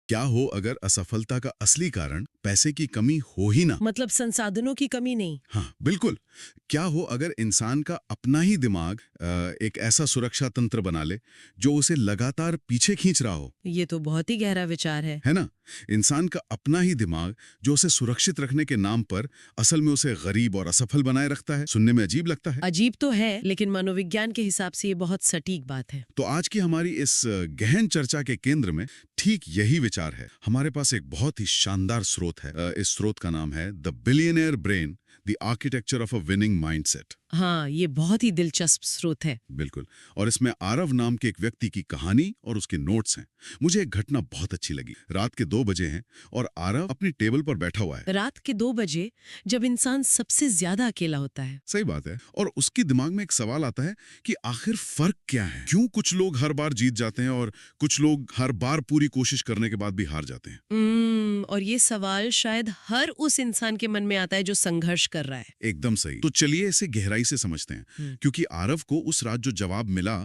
क्या हो अगर असफलता का असली कारण पैसे की कमी हो ही ना। मतलब संसाधनों की कमी नहीं। हाँ बिल्कुल। क्या हो अगर इंसान का अपना ही दिमाग एक ऐसा सुरक्षा तंत्र बना ले जो उसे लगातार पीछे खींच रहा हो। ये तो बहुत ही गहरा विचार है। है ना। इंसान का अपना ही दिमाग जो उसे सुरक्षित रखने के नाम पर असल में उसे गरीब और असफल बनाए रखता है। सुनने में अजीब लगता है। अजीब तो है, लेकिन मनोविज्ञान के हिसाब से ये बहुत सटीक बात है। तो आज की हमारी इस गहन चर्चा के केंद्र में ठीक यही विचार है। हमारे पास एक बहुत ही शानदार स्रोत है। इस स्रोत का नाम है the billionaire brain, the architecture of a winning mindset. हाँ, ये बहुत ही दिलचस्प स्रोत है। बिल्कुल। और इसमें आरव नाम के एक व्यक्ति की कहानी और उसके नोट्स हैं। मुझे एक घटना बहुत अच्छी लगी। रात के 2 बजे हैं और आरव अपनी टेबल पर बैठा हुआ है। रात के 2 बजे, जब इंसान सबसे ज्यादा अकेला होता है। सही बात है। और उसके दिमाग में एक सवाल आता है कि आखिर फर्क क्या है। क्यों कुछ लोग हर बार जीत जाते हैं और कुछ लोग हर बार पूरी कोशिश करने के बाद भी हार जाते हैं। और ये सवाल शायद हर उस इंसान के मन में आता है जो संघर्ष कर रहा है। एकदम सही। तो चलिए इसे गहराई से समझते हैं। क्योंकि आरव को उस रात जो जवाब मिला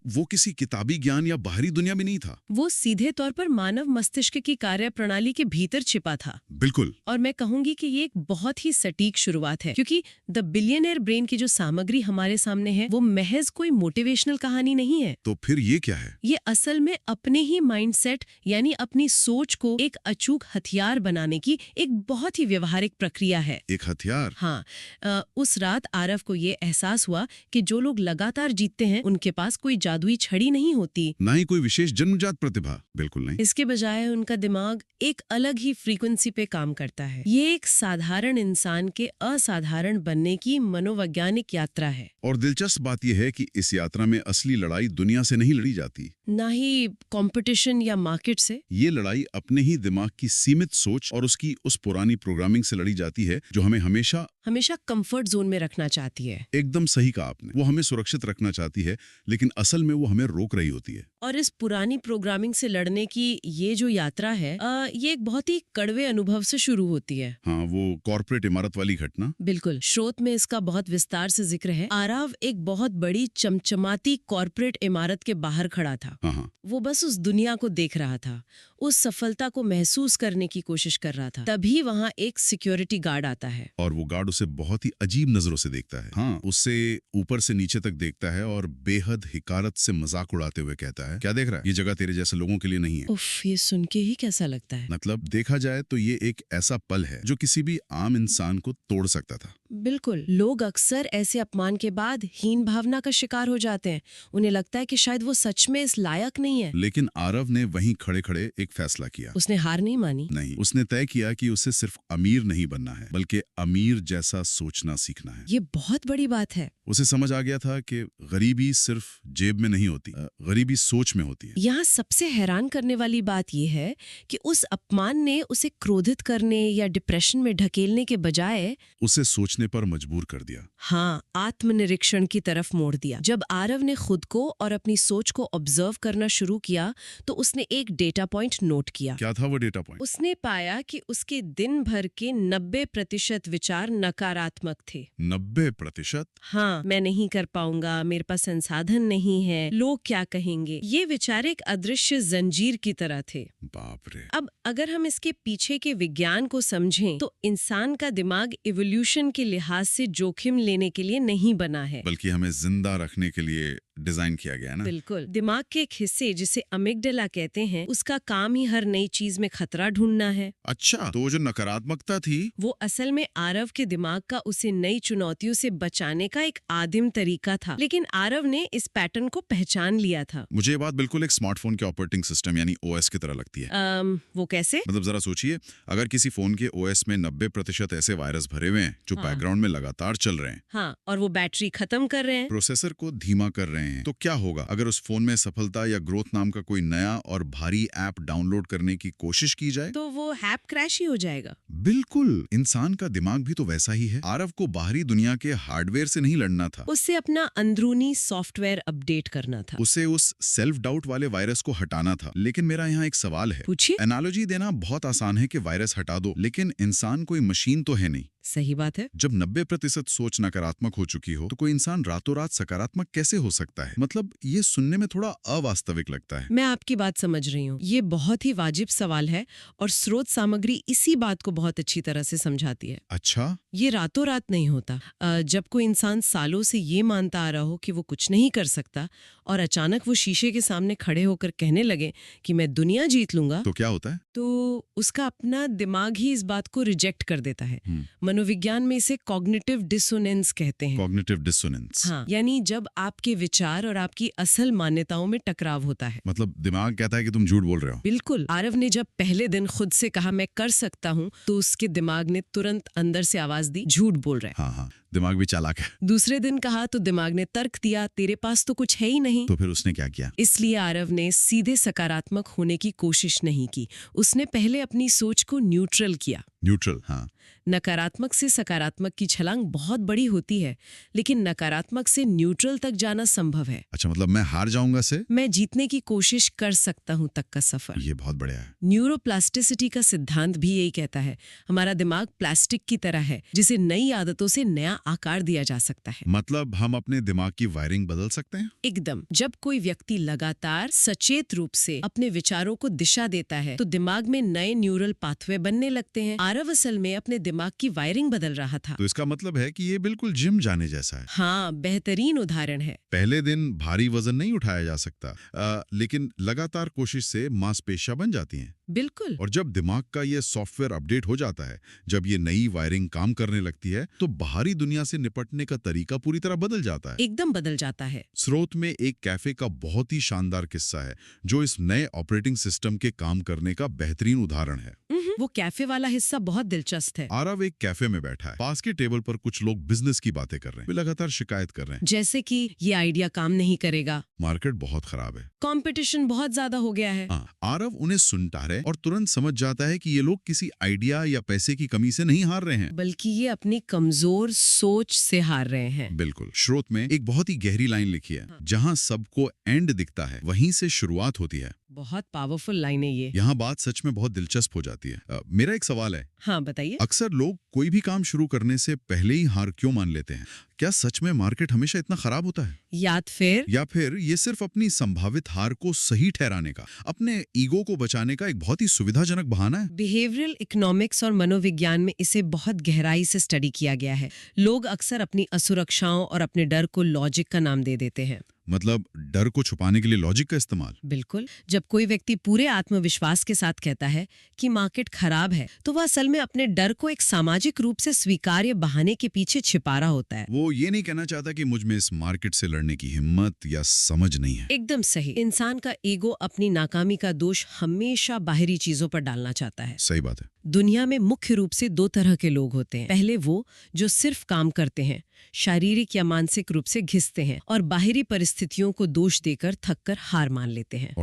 वो किसी किताबी ज्ञान या बाहरी दुनिया में नहीं था। वो सीधे तौर पर मानव मस्तिष्क की कार्य प्रणाली के भीतर छिपा था। बिल्कुल। और मैं कहूंगी कि ये एक बहुत ही सटीक शुरुआत है, क्योंकि द बिलियनियर ब्रेन की जो सामग्री हमारे सामने है वो महज कोई मोटिवेशनल कहानी नहीं है। तो फिर ये क्या है? ये असल में अपने ही माइंडसेट यानी अपनी सोच को एक अचूक हथियार बनाने की एक बहुत ही व्यवहारिक प्रक्रिया है। एक हथियार? हाँ। उस रात आरव को ये एहसास हुआ कि जो लोग लगातार जीतते हैं उनके पास कोई जादुई छड़ी नहीं होती, ना ही कोई विशेष जन्मजात प्रतिभा। बिल्कुल नहीं। इसके बजाय उनका दिमाग एक अलग ही फ्रीक्वेंसी पे काम करता है। ये एक साधारण इंसान के असाधारण बनने की मनोवैज्ञानिक यात्रा है। और दिलचस्प बात यह है कि इस यात्रा में असली लड़ाई दुनिया से नहीं लड़ी जाती, ना ही कंपटीशन या मार्केट से। ये लड़ाई अपने ही दिमाग की सीमित सोच और उसकी उस पुरानी प्रोग्रामिंग से लड़ी जाती है जो हमें हमेशा हमेशा कंफर्ट जोन में रखना चाहती है। एकदम सही कहा आपने। वो हमें सुरक्षित रखना चाहती है, लेकिन असल में वो हमें रोक रही होती है। और इस पुरानी प्रोग्रामिंग से लड़ने की ये जो यात्रा है, ये एक बहुत ही कड़वे अनुभव से शुरू होती है। हाँ, वो कॉर्पोरेट इमारत वाली घटना। बिल्कुल। स्रोत में इसका बहुत विस्तार से जिक्र है। आरव एक बहुत बड़ी चमचमाती कॉर्पोरेट इमारत के बाहर खड़ा था। हाँ। वो बस उस दुनिया को देख रहा था, उस सफलता को महसूस करने की कोशिश कर रहा था। तभी वहाँ एक सिक्योरिटी गार्ड आता है। और वो गार्ड उसे बहुत ही अजीब नजरों से देखता है। हाँ, उससे ऊपर से नीचे तक देखता है और बेहद हिकारत से मजाक उड़ाते हुए कहता है, क्या देख रहा है? ये जगह तेरे जैसे लोगों के लिए नहीं है। उफ, ये सुन के ही कैसा लगता है। मतलब देखा जाए तो ये एक ऐसा पल है जो किसी भी आम इंसान को तोड़ सकता था। बिल्कुल। लोग अक्सर ऐसे अपमान के बाद हीन भावना का शिकार हो जाते हैं। उन्हें लगता है कि शायद वो सच में इस लायक नहीं है। लेकिन आरव ने वहीं खड़े खड़े एक फैसला किया। उसने हार नहीं मानी। नहीं, उसने तय किया कि उसे सिर्फ अमीर नहीं बनना है, बल्कि अमीर जैसा सोचना सीखना है। ये बहुत बड़ी बात है। उसे समझ आ गया था कि गरीबी सिर्फ जेब में नहीं होती, गरीबी सोच में होती है। यहाँ सबसे हैरान करने वाली बात यह है कि उस अपमान ने उसे क्रोधित करने या डिप्रेशन में ढकेलने के बजाय उसे सोचने पर मजबूर कर दिया। हाँ, आत्मनिरीक्षण की तरफ मोड़ दिया। जब आरव ने खुद को और अपनी सोच को ऑब्जर्व करना शुरू किया तो उसने एक डेटा पॉइंट नोट किया। क्या था वो डेटा पॉइंट? उसने पाया कि उसके दिन भर के 90% विचार नकारात्मक थे। 90%? हाँ, मैं नहीं कर पाऊंगा, मेरे पास संसाधन नहीं है, लोग क्या कहेंगे। ये विचार एक अदृश्य जंजीर की तरह थे। बाप रे। अब अगर हम इसके पीछे के विज्ञान को समझें तो इंसान का दिमाग इवोल्यूशन के लिहाज से जोखिम लेने के लिए नहीं बना है, बल्कि हमें जिंदा रखने के लिए डिजाइन किया गया है ना। बिल्कुल। दिमाग के एक हिस्से जिसे अमिगडाला कहते हैं, उसका काम ही हर नई चीज में खतरा ढूंढना है। अच्छा, तो वो जो नकारात्मकता थी वो असल में आरव के दिमाग का उसे नई चुनौतियों से बचाने का एक आदिम तरीका था। लेकिन आरव ने इस पैटर्न को पहचान लिया था। मुझे ये बात बिल्कुल एक स्मार्टफोन के ऑपरेटिंग सिस्टम यानी ओएस की तरह लगती है। वो कैसे? मतलब जरा सोचिए, अगर किसी फोन के ओएस में 90% ऐसे वायरस भरे हुए हैं जो बैकग्राउंड में लगातार चल रहे हैं। हाँ, और वो बैटरी खत्म कर रहे हैं, प्रोसेसर को धीमा कर रहे हैं, तो क्या होगा अगर उस फोन में सफलता या ग्रोथ नाम का कोई नया और भारी ऐप डाउनलोड करने की कोशिश की जाए? तो वो हैप क्रैश ही हो जाएगा। बिल्कुल, इंसान का दिमाग भी तो वैसा ही है। आरव को बाहरी दुनिया के हार्डवेयर से नहीं लड़ना था, उससे अपना अंदरूनी सॉफ्टवेयर अपडेट करना था। उसे उस सेल्फ डाउट वाले वायरस को हटाना था। लेकिन मेरा यहाँ एक सवाल है। पूछिए। एनालॉजी देना बहुत आसान है कि वायरस हटा दो, लेकिन इंसान कोई मशीन तो है नहीं। सही बात है। जब 90% सोच नकारात्मक हो चुकी हो तो कोई इंसान रातों रात सकारात्मक कैसे हो सकता है? मतलब ये सुनने में थोड़ा अवास्तविक लगता है। मैं आपकी बात समझ रही हूँ। ये बहुत ही वाजिब सवाल है और स्रोत सामग्री इसी बात को बहुत अच्छी तरह से समझाती है। अच्छा, ये रातों रात नहीं होता। जब कोई इंसान सालों से ये मानता आ रहा हो कि वो कुछ नहीं कर सकता और अचानक वो शीशे के सामने खड़े होकर कहने लगे कि मैं दुनिया जीत लूंगा, तो क्या होता है? तो उसका अपना दिमाग ही इस बात को रिजेक्ट कर देता है। मनोविज्ञान में इसे कॉग्निटिव डिसोनेंस कहते हैं। Cognitive dissonance. हाँ, यानी जब आपके विचार और आपकी असल मान्यताओं में टकराव होता है। मतलब दिमाग कहता है कि तुम झूठ बोल रहे हो। बिल्कुल। आरव ने जब पहले दिन खुद से कहा मैं कर सकता हूँ, तो उसके दिमाग ने तुरंत अंदर से आवाज दी झूठ बोल रहा है। हाँ हाँ, दिमाग भी चालाक है। दूसरे दिन कहा तो दिमाग ने तर्क दिया तेरे पास तो कुछ है ही नहीं। तो फिर उसने क्या किया? इसलिए आरव ने सीधे सकारात्मक होने की कोशिश नहीं की। उसने पहले अपनी सोच को न्यूट्रल किया। न्यूट्रल, हाँ। नकारात्मक से सकारात्मक की छलांग बहुत बड़ी होती है, लेकिन नकारात्मक से न्यूट्रल तक जाना संभव है। अच्छा, मतलब मैं हार जाऊंगा से मैं जीतने की कोशिश कर सकता हूं तक का सफर। ये बहुत बढ़िया है। न्यूरोप्लास्टिसिटी का सिद्धांत भी यही कहता है। हमारा दिमाग प्लास्टिक की तरह है जिसे नई आदतों से नया आकार दिया जा सकता है। मतलब हम अपने दिमाग की वायरिंग बदल सकते हैं? एकदम। जब कोई व्यक्ति लगातार सचेत रूप से अपने विचारों को दिशा देता है तो दिमाग में नए न्यूरल पाथवे बनने लगते हैं। आरव असल में अपने दिमाग की वायरिंग बदल रहा था। तो इसका मतलब है कि ये बिल्कुल जिम जाने जैसा है। हाँ, बेहतरीन उदाहरण है। पहले दिन भारी वजन नहीं उठाया जा सकता, लेकिन लगातार कोशिश से मांसपेशियां बन जाती हैं। बिल्कुल। और जब दिमाग का ये सॉफ्टवेयर अपडेट हो जाता है, जब ये नई वायरिंग काम करने लगती है, तो बाहरी दुनिया से निपटने का तरीका पूरी तरह बदल जाता है। एकदम बदल जाता है। स्रोत में एक कैफे का बहुत ही शानदार किस्सा है जो इस नए ऑपरेटिंग सिस्टम के काम करने का बेहतरीन उदाहरण है। वो कैफे वाला हिस्सा बहुत दिलचस्प है। आरव एक कैफे में बैठा है। पास के टेबल पर कुछ लोग बिजनेस की बातें कर रहे हैं। वे लगातार शिकायत कर रहे हैं, जैसे कि ये आइडिया काम नहीं करेगा, मार्केट बहुत खराब है, कंपटीशन बहुत ज्यादा हो गया है। हाँ, आरव उन्हें सुनता है और तुरंत समझ जाता है कि ये लोग किसी आइडिया या पैसे की कमी से नहीं हार रहे हैं, बल्कि ये अपनी कमजोर सोच से हार रहे हैं। बिल्कुल। स्रोत में एक बहुत ही गहरी लाइन लिखी है, जहाँ सबको एंड दिखता है वहीं से शुरुआत होती है। बहुत पावरफुल लाइन है ये। यहाँ बात सच में बहुत दिलचस्प हो जाती है। मेरा एक सवाल है। हाँ, बताइए। अक्सर लोग कोई भी काम शुरू करने से पहले ही हार क्यों मान लेते हैं? क्या सच में मार्केट हमेशा इतना खराब होता है? या फिर ये सिर्फ अपनी संभावित हार को सही ठहराने का, अपने ईगो को बचाने का एक बहुत ही सुविधाजनक बहाना है? बिहेवियरल इकोनॉमिक्स और मनोविज्ञान में इसे बहुत गहराई से स्टडी किया गया है। लोग अक्सर अपनी असुरक्षाओं और अपने डर को लॉजिक का नाम दे देते हैं। मतलब डर को छुपाने के लिए लॉजिक का इस्तेमाल? बिल्कुल। जब कोई व्यक्ति पूरे आत्मविश्वास के साथ कहता है कि मार्केट खराब है, तो वह असल में अपने डर को एक सामाजिक रूप से स्वीकार्य बहाने के पीछे छिपा रहा होता है। वो ये नहीं कहना चाहता कि मुझ में इस मार्केट से लड़ने की हिम्मत या समझ नहीं है। एकदम सही। इंसान का ईगो अपनी नाकामी का दोष हमेशा बाहरी चीजों पर डालना चाहता है। सही बात है। दुनिया में मुख्य रूप से दो तरह के लोग होते हैं। पहले वो जो सिर्फ काम करते हैं, शारीरिक या मानसिक रूप से घिसते हैं और बाहरी परिस्थितियों को दोष देकर थककर हार मान लेते हैं।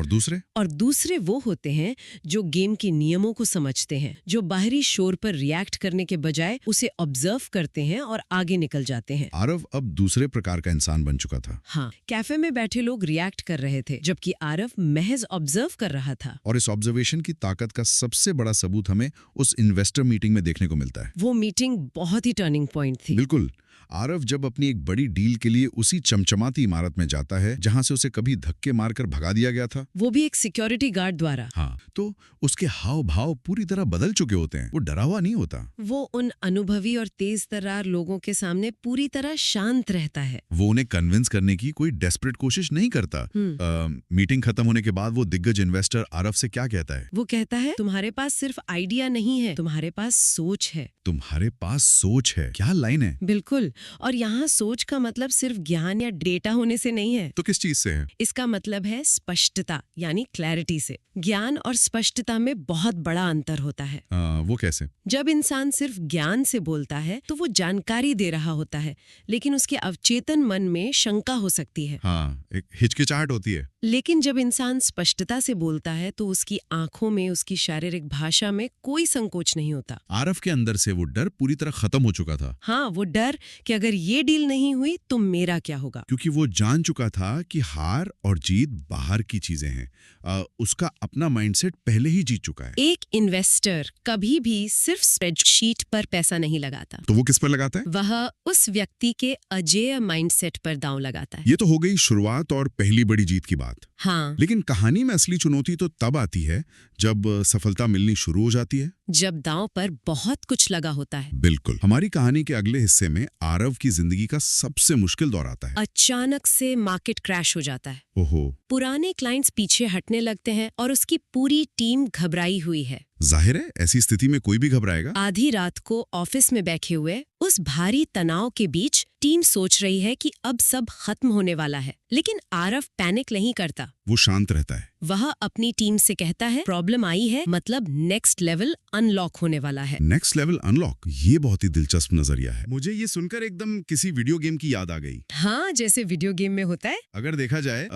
और दूसरे वो होते हैं जो गेम के नियमों को समझते हैं, जो बाहरी शोर पर रिएक्ट करने के बजाय उसे ऑब्जर्व करते हैं और आगे निकल जाते हैं। आरव अब दूसरे प्रकार का इंसान बन चुका था। हाँ, कैफे में बैठे लोग रिएक्ट कर रहे थे, जबकि आरव महज ऑब्जर्व कर रहा था। और इस ऑब्जर्वेशन की ताकत का सबसे बड़ा सबूत हमें उस इन्वेस्टर मीटिंग में देखने को मिलता है। वो मीटिंग बहुत ही टर्निंग पॉइंट थी। बिल्कुल। आरव जब अपनी एक बड़ी डील के लिए उसी चमचमाती इमारत में जाता है जहां से उसे कभी धक्के मारकर भगा दिया गया था, वो भी एक सिक्योरिटी गार्ड द्वारा। हाँ, तो उसके हाव भाव पूरी तरह बदल चुके होते हैं। वो डरा हुआ नहीं होता। वो उन अनुभवी और तेज तर्रार लोगों के सामने पूरी तरह शांत रहता है। वो उन्हें कन्विंस करने की कोई डेस्परेट कोशिश नहीं करता। मीटिंग खत्म होने के बाद वो दिग्गज इन्वेस्टर आरव से क्या कहता है? वो कहता है, तुम्हारे पास सिर्फ आइडिया नहीं है, तुम्हारे पास सोच है। तुम्हारे पास सोच है। क्या लाइन है। बिल्कुल। और यहाँ सोच का मतलब सिर्फ ज्ञान या डेटा होने से नहीं है। तो किस चीज से है? इसका मतलब है स्पष्टता यानी क्लैरिटी से। ज्ञान और स्पष्टता में बहुत बड़ा अंतर होता है। वो कैसे? जब इंसान सिर्फ ज्ञान से बोलता है तो वो जानकारी दे रहा होता है, लेकिन उसके अवचेतन मन में शंका हो सकती है। हाँ, एक हिचकिचाहट होती है। लेकिन जब इंसान स्पष्टता से बोलता है तो उसकी आंखों में, उसकी शारीरिक भाषा में कोई संकोच नहीं होता। आरव के अंदर से वो डर पूरी तरह खत्म हो चुका था, हाँ, वो डर कि अगर ये डील नहीं हुई तो मेरा क्या होगा। क्योंकि वो जान चुका था कि हार और जीत बाहर की चीजें हैं। उसका अपना माइंडसेट पहले ही जीत चुका है। एक इन्वेस्टर कभी भी सिर्फ स्प्रेडशीट पर पैसा नहीं लगाता, तो वो किस पर लगाता है? वह उस व्यक्ति के अजेय माइंडसेट पर दांव लगाता है। ये तो हो गई शुरुआत और पहली बड़ी जीत की बात। हाँ, लेकिन कहानी में असली चुनौती तो तब आती है जब सफलता मिलनी शुरू हो जाती है। जब दांव पर बहुत कुछ लगा होता है। बिल्कुल। हमारी कहानी के अगले हिस्से में आरव की जिंदगी का सबसे मुश्किल दौर आता है। अचानक से मार्केट क्रैश हो जाता है, ओहो। पुराने क्लाइंट्स पीछे हटने लगते हैं और उसकी पूरी टीम घबराई हुई है। जाहिर है, ऐसी स्थिति में कोई भी घबराएगा। आधी रात को ऑफिस में बैठे हुए उस भारी तनाव के बीच टीम सोच रही है कि अब सब खत्म होने वाला है, लेकिन आरव पैनिक नहीं करता। वो शांत रहता है। वह अपनी टीम से कहता है, प्रॉब्लम आई है, मतलब नेक्स्ट लेवल अनलॉक होने वाला है। नेक्स्ट लेवल अनलॉक, ये बहुत ही दिलचस्प नजरिया है। मुझे ये सुनकर एकदम किसी वीडियो गेम की याद आ गई। हाँ, जैसे वीडियो गेम में होता है। अगर देखा जाए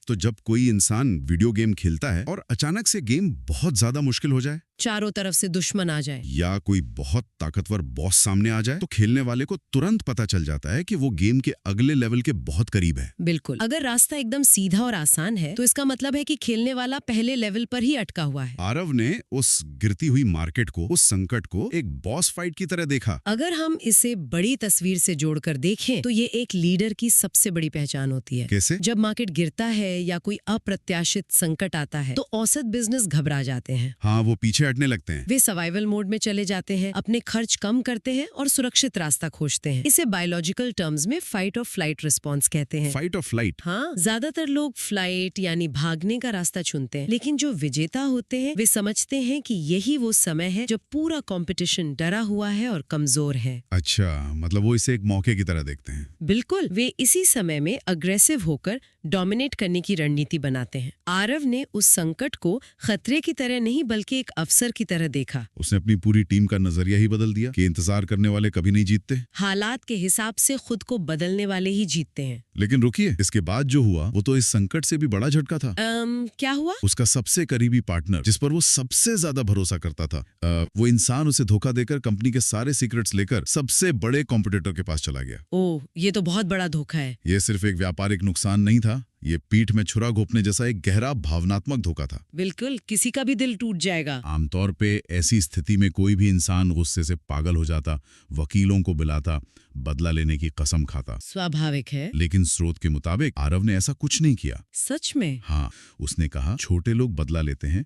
तो जब कोई इंसान वीडियो गेम खेलता है और अचानक से गेम बहुत ज्यादा मुश्किल हो जाए, चारों तरफ से दुश्मन आ जाए या कोई बहुत ताकतवर बॉस सामने आ जाए, तो खेलने वाले को तुरंत पता चल जाता है कि वो गेम के अगले लेवल के बहुत करीब है। बिल्कुल। अगर रास्ता एकदम सीधा और आसान है तो इसका मतलब है कि खेलने वाला पहले लेवल पर ही अटका हुआ है। आरव ने उस गिरती हुई मार्केट को, उस संकट को एक बॉस फाइट की तरह देखा। अगर हम इसे बड़ी तस्वीर से जोड़कर देखें तो ये एक लीडर की सबसे बड़ी पहचान होती है। कैसे? जब मार्केट गिरता है या कोई अप्रत्याशित संकट आता है तो औसत बिजनेस घबरा जाते हैं। हाँ, वो पीछे हटने लगते हैं। वे सर्वाइवल मोड में चले जाते हैं, अपने खर्च कम करते हैं और सुरक्षित रास्ता खोजते हैं। इसे बायोलॉजिकल टर्म्स में फाइट और फ्लाइट रिस्पॉन्स कहते हैं। फाइट और फ्लाइट। हाँ, ज्यादातर लोग फ्लाइट यानी भागने का रास्ता चुनते हैं, लेकिन जो विजेता होते हैं वे समझते हैं कि यही वो समय है जब पूरा कंपटीशन डरा हुआ है और कमजोर है। अच्छा, मतलब वो इसे एक मौके की तरह देखते हैं। बिल्कुल, वे इसी समय में अग्रेसिव होकर डोमिनेट करने की रणनीति बनाते हैं। आरव ने उस संकट को खतरे की तरह नहीं बल्कि एक अवसर की तरह देखा। उसने अपनी पूरी टीम का नजरिया ही बदल दिया कि इंतजार करने वाले कभी नहीं जीतते। हालात के हिसाब से खुद को बदलने वाले ही जीतते हैं। लेकिन रुकिए, इसके बाद जो हुआ वो तो इस संकट से भी बड़ा झटका था। क्या हुआ? उसका सबसे करीबी पार्टनर, जिस पर वो सबसे ज्यादा भरोसा करता था, वो इंसान उसे धोखा देकर कंपनी के सारे सीक्रेट्स लेकर सबसे बड़े कॉम्पिटिटर के पास चला गया। ओह, ये तो बहुत बड़ा धोखा है। ये सिर्फ एक व्यापारिक नुकसान नहीं था, ये पीठ में छुरा घोंपने जैसा एक गहरा भावनात्मक धोखा था। बिल्कुल, किसी का भी दिल टूट जाएगा। आमतौर पे ऐसी स्थिति में कोई भी इंसान गुस्से से पागल हो जाता, वकीलों को बुलाता, बदला लेने की कसम खाता। स्वाभाविक है। लेकिन स्रोत के मुताबिक आरव ने ऐसा कुछ नहीं किया। सच में? हाँ, उसने कहा, छोटे लोग बदला लेते हैं,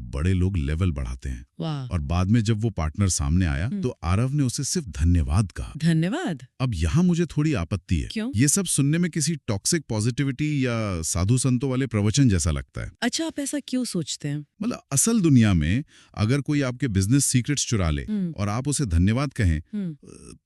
बड़े लोग लेवल बढ़ाते हैं। वाह। और बाद में जब वो पार्टनर सामने आया तो आरव ने उसे सिर्फ धन्यवाद कहा। धन्यवाद? अब यहाँ मुझे थोड़ी आपत्ति है। क्यों? ये सब सुनने में किसी टॉक्सिक पॉजिटिविटी या साधु संतों वाले प्रवचन जैसा लगता है। अच्छा, आप ऐसा क्यों सोचते हैं? मतलब असल दुनिया में अगर कोई आपके बिजनेस सीक्रेट्स चुरा ले और आप उसे धन्यवाद कहें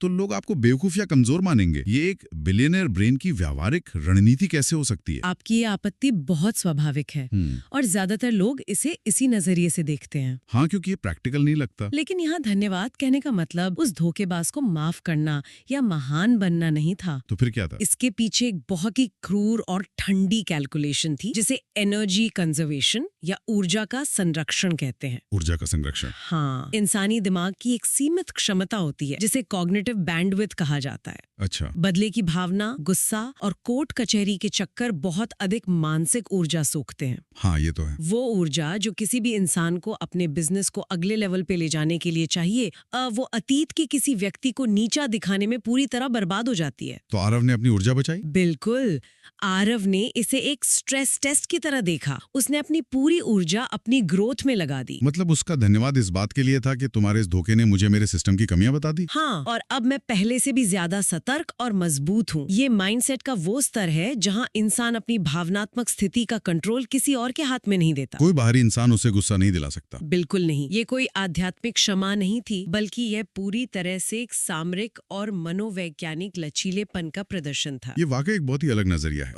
तो लोग आपको बेवकूफ या कमजोर मानेंगे। ये एक बिलियनियर ब्रेन की व्यावहारिक रणनीति कैसे हो सकती है? आपकी ये आपत्ति बहुत स्वाभाविक है और ज्यादातर लोग इसे इसी नजरिए से देखते हैं। हाँ, क्योंकि ये प्रैक्टिकल नहीं लगता। लेकिन यहाँ धन्यवाद कहने का मतलब उस धोखेबाज को माफ करना या महान बनना नहीं था। तो फिर क्या था? इसके पीछे एक बहुत ही क्रूर और ठंडी कैलकुलेशन थी, जिसे एनर्जी कंजर्वेशन या ऊर्जा का संरक्षण कहते हैं। ऊर्जा का संरक्षण? हाँ, इंसानी दिमाग की एक सीमित क्षमता होती है जिसे कॉग्निटिव बैंडविड्थ कहा जाता है। अच्छा। बदले की भावना, गुस्सा और कोर्ट कचहरी के चक्कर बहुत अधिक मानसिक ऊर्जा सोखते हैं। हाँ, ये तो है। वो ऊर्जा जो किसी भी इंसान को अपने बिजनेस को अगले लेवल पे ले जाने के लिए चाहिए, वो अतीत के किसी व्यक्ति को नीचा दिखाने में पूरी तरह बर्बाद हो जाती है। तो आरव ने अपनी ऊर्जा बचाई? बिल्कुल। आरव ने इसे एक स्ट्रेस टेस्ट की तरह देखा। उसने अपनी पूरी ऊर्जा अपनी ग्रोथ में लगा दी। मतलब उसका धन्यवाद इस बात के लिए था कि तुम्हारे इस धोखे ने मुझे मेरे सिस्टम की कमियां बता दी। हाँ, और अब मैं पहले से भी ज्यादा सतर्क और मजबूत हूँ। ये माइंडसेट का वो स्तर है जहाँ इंसान अपनी भावनात्मक स्थिति का कंट्रोल किसी और के हाथ में नहीं देता। कोई बाहरी इंसान उसे गुस्सा नहीं दिला सकता। बिल्कुल नहीं। ये कोई आध्यात्मिक क्षमा नहीं थी, बल्कि यह पूरी तरह से एक सामरिक और मनोवैज्ञानिक लचीलेपन का प्रदर्शन था। ये वाकई एक बहुत ही अलग नजरिया है।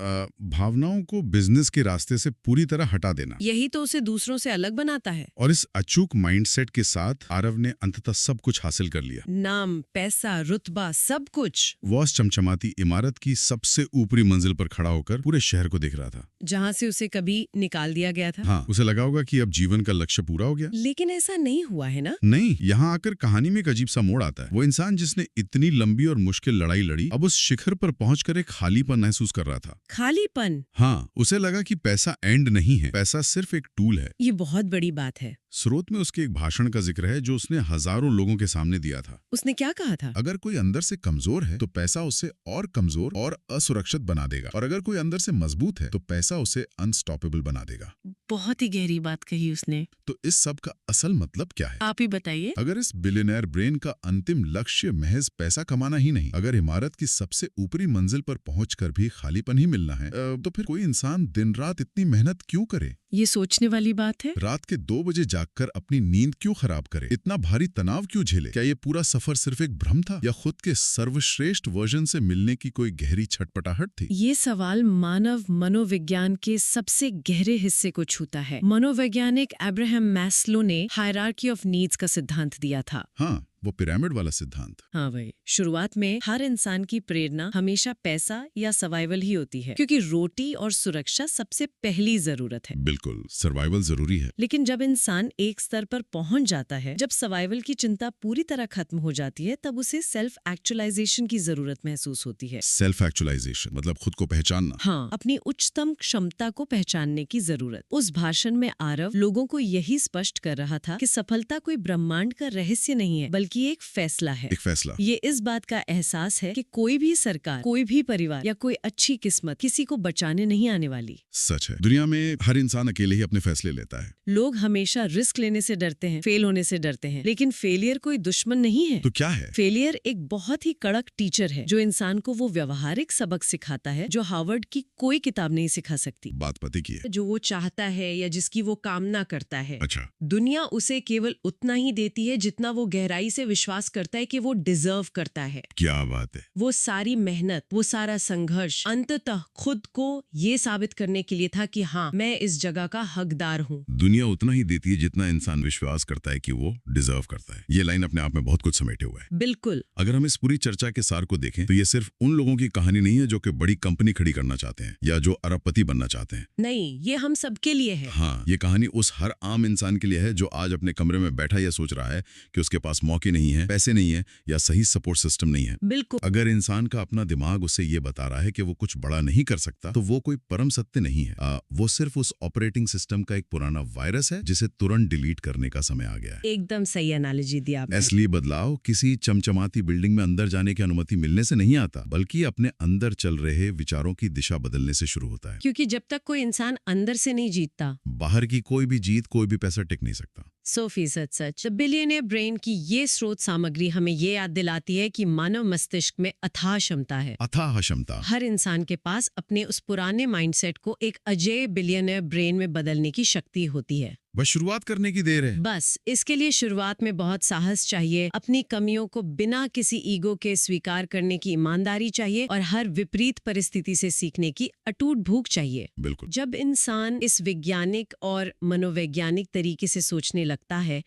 भावनाओं को बिजनेस के रास्ते से पूरी तरह हटा देना। यही तो उसे दूसरों से अलग बनाता है। और इस अचूक माइंडसेट के साथ आरव ने अंततः सब कुछ हासिल कर लिया। नाम, पैसा, रुतबा, सब कुछ। वो उस चमचमाती इमारत की सबसे ऊपरी मंजिल पर खड़ा होकर पूरे शहर को देख रहा था, जहाँ से उसे कभी निकाल दिया गया था। हाँ, उसे लगा होगा कि अब जीवन का लक्ष्य पूरा हो गया। लेकिन ऐसा नहीं हुआ है ना। नहीं, यहाँ आकर कहानी में एक अजीब सा मोड़ आता है। वो इंसान जिसने इतनी लंबी और मुश्किल लड़ाई लड़ी, अब उस शिखर पर पहुंचकर एक खालीपन महसूस कर रहा था। खालीपन। हाँ, उसे लगा कि पैसा एंड नहीं है, पैसा सिर्फ एक टूल है। ये बहुत बड़ी बात है। स्रोत में उसके एक भाषण का जिक्र है जो उसने हजारों लोगों के सामने दिया था। उसने क्या कहा था? अगर कोई अंदर से कमजोर है तो पैसा उसे और कमजोर और असुरक्षित बना देगा, और अगर कोई अंदर से मजबूत है तो पैसा उसे अनस्टॉपेबल बना देगा। बहुत ही गहरी बात कही उसने। तो इस सब का असल मतलब क्या है? आप ही बताइए। अगर इस बिलियनेयर ब्रेन का अंतिम लक्ष्य महज पैसा कमाना ही नहीं, अगर इमारत की सबसे ऊपरी मंजिल पर पहुंचकर भी खालीपन ही मिलना है, तो फिर कोई इंसान दिन रात इतनी मेहनत क्यों करे? ये सोचने वाली बात है। रात के 2 बजे जागकर अपनी नींद क्यों खराब करे? इतना भारी तनाव क्यों झेले? क्या ये पूरा सफर सिर्फ एक भ्रम था, या खुद के सर्वश्रेष्ठ वर्जन से मिलने की कोई गहरी छटपटाहट थी? ये सवाल मानव मनोविज्ञान के सबसे गहरे हिस्से को छूता है। मनोवैज्ञानिक अब्राहम मैस्लो ने हायरार्की ऑफ नीड्स का सिद्धांत दिया था। हाँ, वो पिरामिड वाला सिद्धांत। हाँ भाई, शुरुआत में हर इंसान की प्रेरणा हमेशा पैसा या सर्वाइवल ही होती है, क्योंकि रोटी और सुरक्षा सबसे पहली जरूरत है। बिल्कुल, सर्वाइवल जरूरी है। लेकिन जब इंसान एक स्तर पर पहुंच जाता है, जब सर्वाइवल की चिंता पूरी तरह खत्म हो जाती है, तब उसे सेल्फ एक्चुअलाइजेशन की जरूरत महसूस होती है। सेल्फ एक्चुअलाइजेशन मतलब खुद को पहचानना। हाँ, अपनी उच्चतम क्षमता को पहचानने की जरूरत। उस भाषण में आरव लोगों को यही स्पष्ट कर रहा था कि सफलता कोई ब्रह्मांड का रहस्य नहीं है, बल्कि एक फैसला है। एक फैसला। ये इस बात का एहसास है कि कोई भी सरकार, कोई भी परिवार या कोई अच्छी किस्मत किसी को बचाने नहीं आने वाली। सच है, दुनिया में हर इंसान अकेले ही अपने फैसले लेता है। लोग हमेशा रिस्क लेने से डरते हैं, फेल होने से डरते हैं, लेकिन फेलियर कोई दुश्मन नहीं है। तो क्या है? फेलियर एक बहुत ही कड़क टीचर है, जो इंसान को वो व्यवहारिक सबक सिखाता है जो हार्वर्ड की कोई किताब नहीं सिखा सकती। बात पते की है। जो वो चाहता है या जिसकी वो कामना करता है, अच्छा, दुनिया उसे केवल उतना ही देती है जितना वो गहराई से विश्वास करता है कि वो डिजर्व करता है। क्या बात है। वो सारी मेहनत, वो सारा संघर्ष अंततः खुद को ये साबित करने के लिए था कि हाँ, मैं इस जगह का हकदार हूँ। दुनिया उतना ही देती है जितना इंसान विश्वास करता है कि वो डिजर्व करता है। ये लाइन अपने आप में बहुत कुछ समेटे हुआ है। बिल्कुल। अगर हम इस पूरी चर्चा के सार को देखें तो ये सिर्फ उन लोगों की कहानी नहीं है जो कि बड़ी कंपनी खड़ी करना चाहते हैं या जो अरबपति बनना चाहते हैं। नहीं, ये हम सबके लिए है। हाँ, ये कहानी उस हर आम इंसान के लिए है जो आज अपने कमरे में बैठा या सोच रहा है कि उसके पास मौके नहीं है, पैसे नहीं है या सही सपोर्ट सिस्टम नहीं है। बिल्कुल। अगर इंसान का अपना दिमाग उसे ये बता रहा है कि वो कुछ बड़ा नहीं कर सकता, तो वो कोई परम सत्य नहीं है। वो सिर्फ उस ऑपरेटिंग सिस्टम का एक पुराना वायरस है जिसे तुरंत डिलीट करने का समय आ गया है। एकदम सही एनालॉजी दिया आपने। असली बदलाव किसी चमचमाती बिल्डिंग में अंदर जाने की अनुमति मिलने से नहीं आता, बल्कि अपने अंदर चल रहे विचारों की दिशा बदलने से शुरू होता है। क्योंकि जब तक कोई इंसान अंदर से नहीं जीतता, बाहर की कोई भी जीत, कोई भी पैसा टिक नहीं सकता। 100% सच। द बिलियनियर ब्रेन की ये स्रोत सामग्री हमें ये याद दिलाती है कि मानव मस्तिष्क में अथाह क्षमता है। अथाह क्षमता। हर इंसान के पास अपने उस पुराने माइंडसेट को एक अजय बिलियनियर ब्रेन में बदलने की शक्ति होती है। बस शुरुआत करने की देर है। बस इसके लिए शुरुआत में बहुत साहस चाहिए, अपनी कमियों को बिना किसी ईगो के स्वीकार करने की ईमानदारी चाहिए और हर विपरीत परिस्थिति से सीखने की अटूट भूख चाहिए। बिल्कुल। जब इंसान इस वैज्ञानिक और मनोवैज्ञानिक तरीके से सोचने लगता है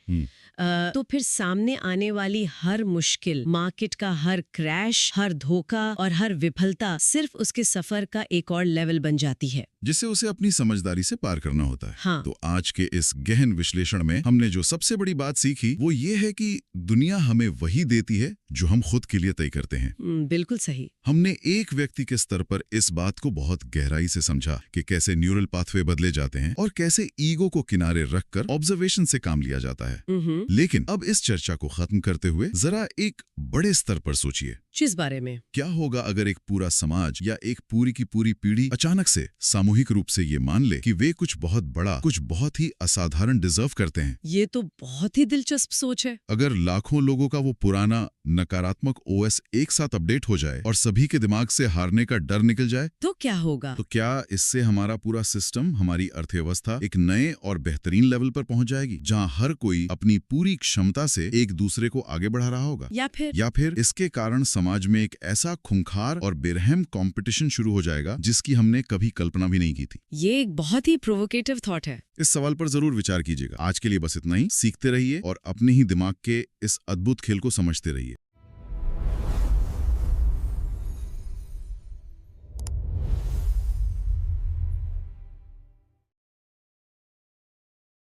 तो फिर सामने आने वाली हर मुश्किल, मार्केट का हर क्रैश, हर धोखा और हर विफलता सिर्फ उसके सफर का एक और लेवल बन जाती है, जिसे उसे अपनी समझदारी से पार करना होता है। हाँ। तो आज के इस गहन विश्लेषण में हमने जो सबसे बड़ी बात सीखी वो ये है कि दुनिया हमें वही देती है जो हम खुद के लिए तय करते हैं। बिल्कुल सही। हमने एक व्यक्ति के स्तर पर इस बात को बहुत गहराई से समझा कि कैसे न्यूरल पाथवे बदले जाते हैं और कैसे ईगो को किनारे रखकर ऑब्जर्वेशन से काम लिया जाता है। लेकिन अब इस चर्चा को खत्म करते हुए जरा एक बड़े स्तर पर सोचिए। किस बारे में? क्या होगा अगर एक पूरा समाज या एक पूरी की पूरी पीढ़ी अचानक से सामूहिक रूप से ये मान ले कि वे कुछ बहुत बड़ा, कुछ बहुत ही असाधारण डिजर्व करते हैं? ये तो बहुत ही दिलचस्प सोच है। अगर लाखों लोगों का वो पुराना नकारात्मक ओएस एक साथ अपडेट हो जाए और सभी के दिमाग से हारने का डर निकल जाए, तो क्या होगा? तो क्या इससे हमारा पूरा सिस्टम, हमारी अर्थव्यवस्था एक नए और बेहतरीन लेवल पर पहुंच जाएगी, जहां हर कोई अपनी पूरी क्षमता से एक दूसरे को आगे बढ़ा रहा होगा? या फिर इसके कारण समाज में एक ऐसा खूंखार और बेरहम कंपटीशन शुरू हो जाएगा जिसकी हमने कभी कल्पना भी नहीं की थी। ये एक बहुत ही प्रोवोकेटिव थॉट है। इस सवाल पर जरूर विचार कीजिएगा। आज के लिए बस इतना ही। सीखते रहिए और अपने ही दिमाग के इस अद्भुत खेल को समझते रहिए।